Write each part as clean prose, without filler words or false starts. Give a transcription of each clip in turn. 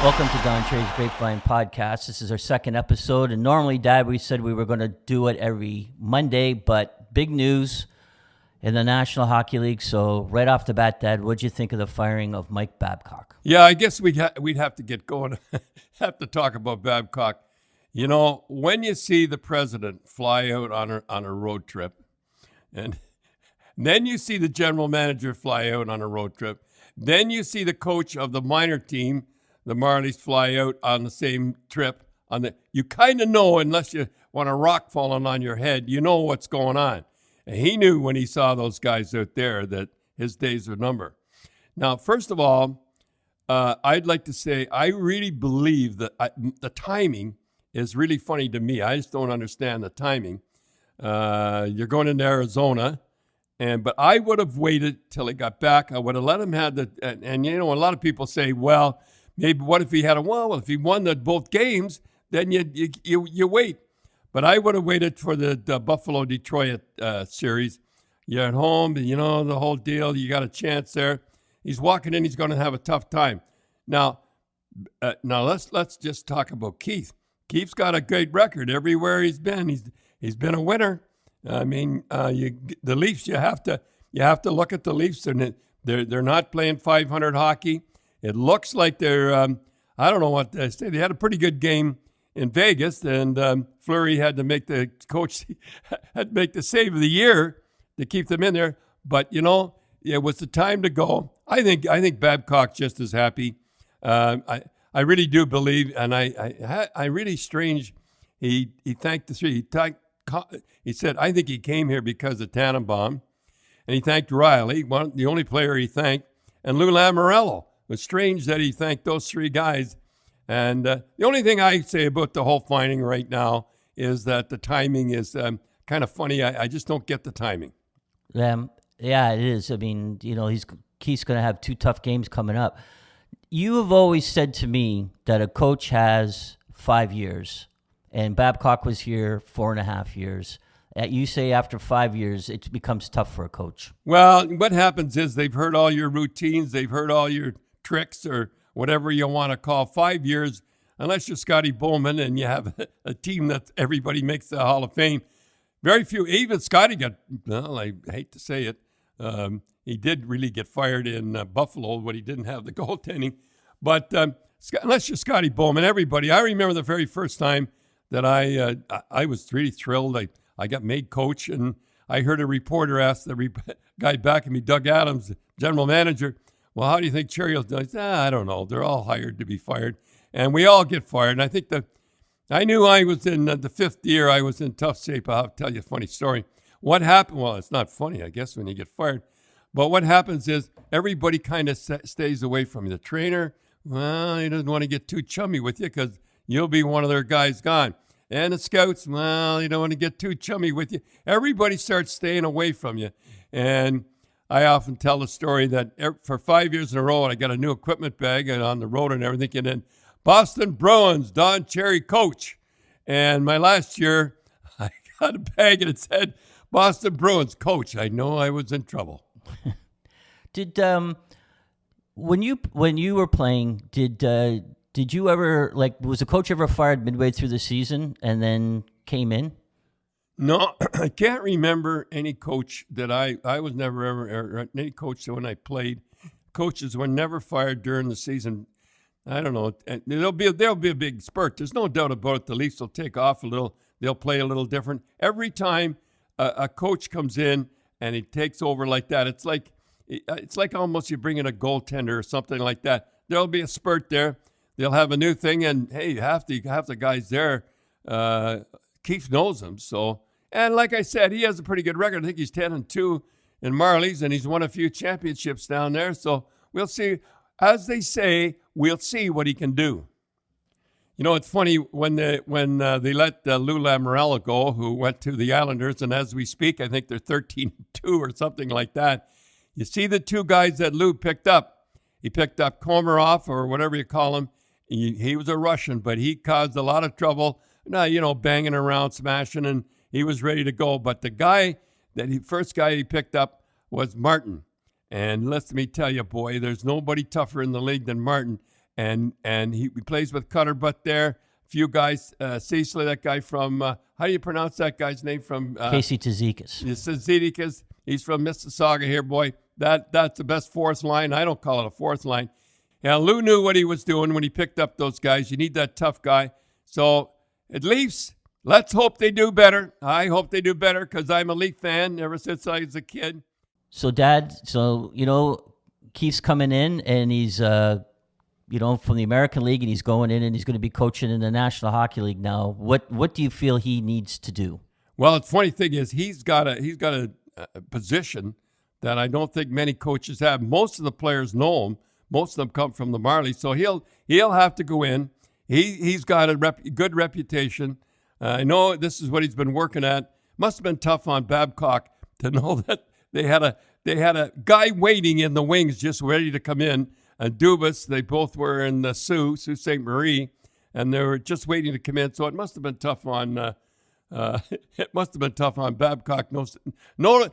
Welcome to Don Trey's Grapevine Podcast. This is our second episode, and normally, Dad, we said we were going to do it every Monday, but big news in the National Hockey League. So right off the bat, Dad, what'd you think of the firing of Mike Babcock? Yeah, I guess we'd have to get going, have to talk about Babcock. You know, when you see the president fly out on a road trip, and then you see the general manager fly out on a road trip, then you see the coach of the minor team, the Marlies, fly out on the same trip. You kind of know, unless you want a rock falling on your head, you know what's going on. And he knew when he saw those guys out there that his days were numbered. Now, first of all, I'd like to say I really believe that the timing is really funny to me. I just don't understand the timing. You're going into Arizona, but I would have waited till he got back. I would have let him have and you know, a lot of people say, well, maybe what if he had if he won both games, then you wait. But I would have waited for the Buffalo-Detroit series. You're at home, you know, the whole deal. You got a chance there. He's walking in. He's going to have a tough time. Now let's just talk about Keith. Keith's got a great record everywhere he's been. He's been a winner. I mean, the Leafs. You have to look at the Leafs, and they're not playing .500 hockey. It looks like they're, I don't know what they say. They had a pretty good game in Vegas, and Fleury had to make the save of the year to keep them in there. But, you know, it was the time to go. I think Babcock's just as happy. I really do believe, and I really strange. He thanked the three. He said, I think he came here because of Tannenbaum, and he thanked Riley, the only player he thanked, and Lou Lamoriello. It was strange that he thanked those three guys. And the only thing I say about the whole finding right now is that the timing is kind of funny. I just don't get the timing. Yeah, it is. I mean, you know, Keith's going to have two tough games coming up. You have always said to me that a coach has 5 years, and Babcock was here 4.5 years. You say after 5 years, it becomes tough for a coach. Well, what happens is they've heard all your routines. They've heard all your tricks or whatever you want to call. 5 years, unless you're Scotty Bowman and you have a team that everybody makes the Hall of Fame. Very few, even Scotty got, well, I hate to say it, he did really get fired in Buffalo when he didn't have the goaltending. But unless you're Scotty Bowman, everybody, I remember the very first time that I was really thrilled. I got made coach, and I heard a reporter ask the guy back at me, Doug Adams, general manager, well, how do you think Cherry'll do? I said, I don't know. They're all hired to be fired, and we all get fired. And I think I knew I was in the fifth year. I was in tough shape. I'll tell you a funny story. What happened? Well, it's not funny, I guess, when you get fired. But what happens is everybody kind of stays away from you. The trainer, well, he doesn't want to get too chummy with you because you'll be one of their guys gone. And the scouts, well, you don't want to get too chummy with you. Everybody starts staying away from you. And I often tell the story that for 5 years in a row, I got a new equipment bag and on the road and everything. And then Boston Bruins, Don Cherry coach. And my last year, I got a bag and it said, Boston Bruins coach. I know I was in trouble. Did when you were playing, did you ever, was the coach ever fired midway through the season and then came in? No, I can't remember any coach that I was never ever, any coach that when I played, coaches were never fired during the season. I don't know. There'll be a big spurt. There's no doubt about it. The Leafs will take off a little. They'll play a little different. Every time a coach comes in and he takes over like that, it's like almost you bring in a goaltender or something like that. There'll be a spurt there. They'll have a new thing, and hey, half the guys there, Keith knows them. So, and like I said, he has a pretty good record. I think he's 10-2 in Marlies, and he's won a few championships down there. So we'll see. As they say, we'll see what he can do. You know, it's funny when they let Lou Lamoriello go, who went to the Islanders, and as we speak, I think they're 13-2 or something like that. You see the two guys that Lou picked up. He picked up Komarov, or whatever you call him. He was a Russian, but he caused a lot of trouble. Now, banging around, smashing, and he was ready to go. But the first guy he picked up was Martin. And let me tell you, boy, there's nobody tougher in the league than Martin. and he plays with Cutter Butt there. A few guys, Cecily, that guy from, how do you pronounce that guy's name from? Casey Tzidkikas. Tzidkikas. He's from Mississauga here, boy. That's the best fourth line. I don't call it a fourth line. Yeah, Lou knew what he was doing when he picked up those guys. You need that tough guy. So at Leafs, let's hope they do better. I hope they do better because I'm a Leaf fan ever since I was a kid. So, Dad, Keith's coming in and he's, from the American League, and he's going in and he's going to be coaching in the National Hockey League now. What do you feel he needs to do? Well, the funny thing is he's got a position that I don't think many coaches have. Most of the players know him. Most of them come from the Marlies, so he'll have to go in. He's got a good reputation. I know this is what he's been working at. Must have been tough on Babcock to know that they had a guy waiting in the wings just ready to come in. And Dubas, they both were in the Sault Ste. Marie, and they were just waiting to come in. So it must have been tough on Babcock, knowing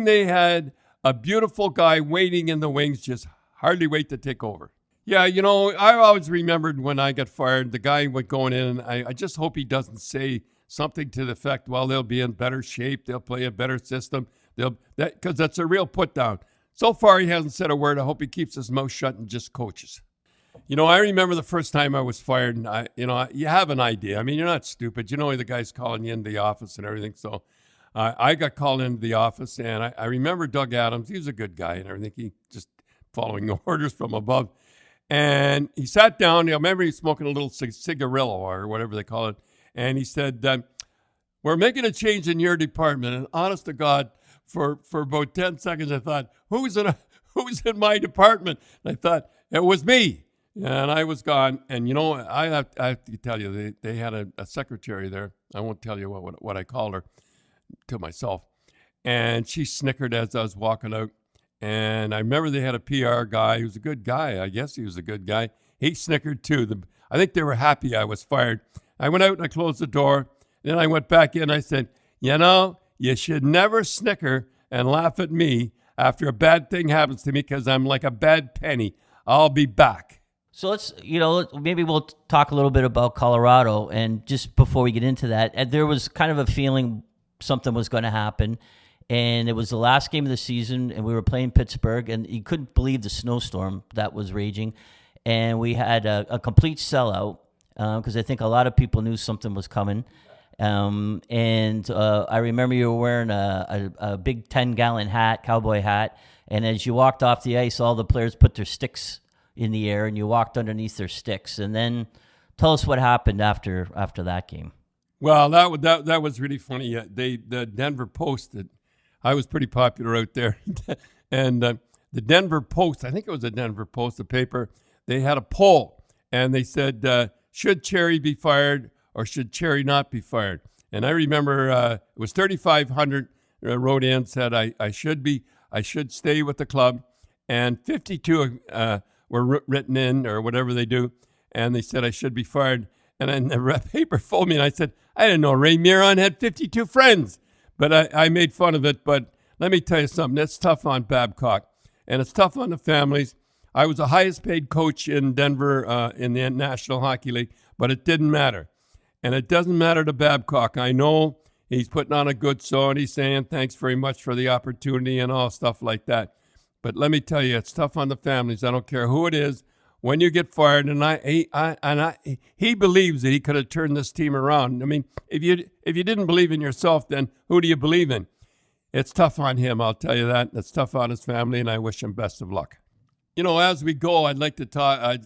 they had a beautiful guy waiting in the wings, just hardly wait to take over. Yeah, I always remembered when I got fired, the guy went going in, and I just hope he doesn't say something to the effect, well, they'll be in better shape, they'll play a better system, because that's a real put down. So far, he hasn't said a word. I hope he keeps his mouth shut and just coaches. I remember the first time I was fired, and you have an idea. I mean, you're not stupid. The guy's calling you into the office and everything. So I got called into the office, and I remember Doug Adams. He was a good guy and everything. He just following orders from above. And he sat down. I remember he was smoking a little cigarillo or whatever they call it. And he said, we're making a change in your department. And honest to God, for about 10 seconds, I thought, who's in my department? And I thought, it was me. And I was gone. And, I have to tell you, they had a secretary there. I won't tell you what I called her to myself. And she snickered as I was walking out. And I remember they had a PR guy. He was a good guy. I guess he was a good guy. He snickered too. I think they were happy I was fired. I went out and I closed the door. Then I went back in. I said, you should never snicker and laugh at me after a bad thing happens to me because I'm like a bad penny. I'll be back. So let's, maybe we'll talk a little bit about Colorado. And just before we get into that, there was kind of a feeling something was going to happen. And it was the last game of the season, and we were playing Pittsburgh, and you couldn't believe the snowstorm that was raging. And we had a complete sellout because I think a lot of people knew something was coming. And I remember you were wearing a big 10-gallon hat, cowboy hat, and as you walked off the ice, all the players put their sticks in the air, and you walked underneath their sticks. And then tell us what happened after that game. Well, that was really funny. The Denver Post, I was pretty popular out there, and the Denver Post, I think it was the Denver Post, the paper, they had a poll, and they said, should Cherry be fired or should Cherry not be fired? And I remember it was 3,500 wrote in, said I should stay with the club, and 52 were written in or whatever they do, and they said I should be fired. And then the paper phoned me, and I said, I didn't know Ray Miron had 52 friends. But I made fun of it. But let me tell you something. That's tough on Babcock, and it's tough on the families. I was the highest paid coach in Denver in the National Hockey League, but it didn't matter. And it doesn't matter to Babcock. I know he's putting on a good show, and he's saying thanks very much for the opportunity and all stuff like that. But let me tell you, it's tough on the families. I don't care who it is. When you get fired, and he believes that he could have turned this team around. I mean, if you didn't believe in yourself, then who do you believe in? It's tough on him, I'll tell you that. It's tough on his family, and I wish him best of luck. As we go, I'd like to talk.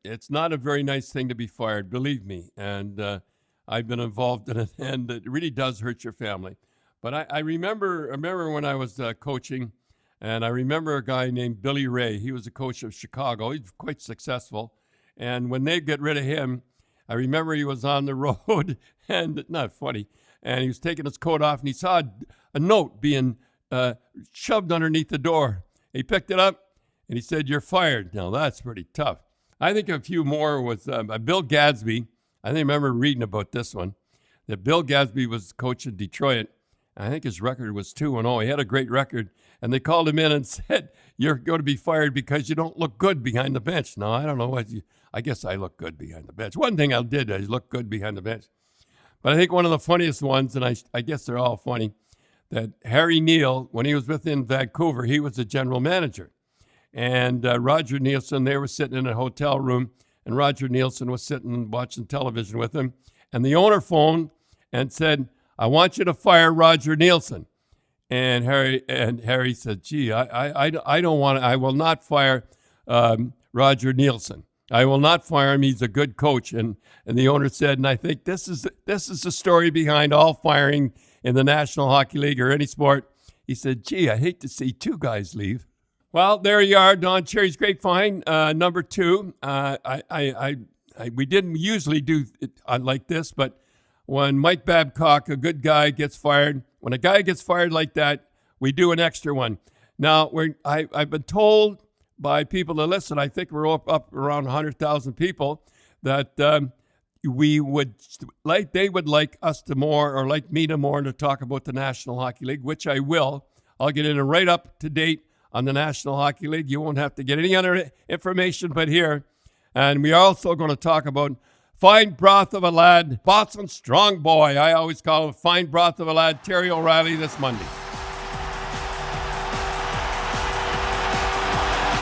It's not a very nice thing to be fired, believe me. And I've been involved in it, and it really does hurt your family. But I remember when I was coaching. And I remember a guy named Billy Ray. He was a coach of Chicago. He's quite successful. And when they get rid of him, I remember he was on the road, and not funny, and he was taking his coat off, and he saw a note being shoved underneath the door. He picked it up, and he said, "You're fired." Now, that's pretty tough. I think a few more was Bill Gadsby. I think I remember reading about this one, that Bill Gadsby was coach in Detroit, I think his record was 2-0. He had a great record. And they called him in and said, you're going to be fired because you don't look good behind the bench. Now, I don't know I guess I look good behind the bench. One thing I did is look good behind the bench. But I think one of the funniest ones, and I guess they're all funny, that Harry Neal, when he was within Vancouver, he was the general manager. And Roger Nielsen, they were sitting in a hotel room, and Roger Nielsen was sitting watching television with him. And the owner phoned and said, I want you to fire Roger Nielsen. And Harry said, gee, I don't want to, I will not fire Roger Nielsen. I will not fire him. He's a good coach. And the owner said, and I think this is the story behind all firing in the National Hockey League or any sport. He said, gee, I hate to see two guys leave. Well, there you are, Don Cherry's Grapevine, number 2. We didn't usually do it like this, but when Mike Babcock, a good guy, gets fired, when a guy gets fired like that, we do an extra one. Now, I've been told by people that listen, I think we're up around 100,000 people, that they would like us to more, or like me to more, to talk about the National Hockey League, which I will. I'll get in right up to date on the National Hockey League. You won't have to get any other information but here. And we are also going to talk about fine broth of a lad, Boston strong boy. I always call him fine broth of a lad, Terry O'Reilly, this Monday.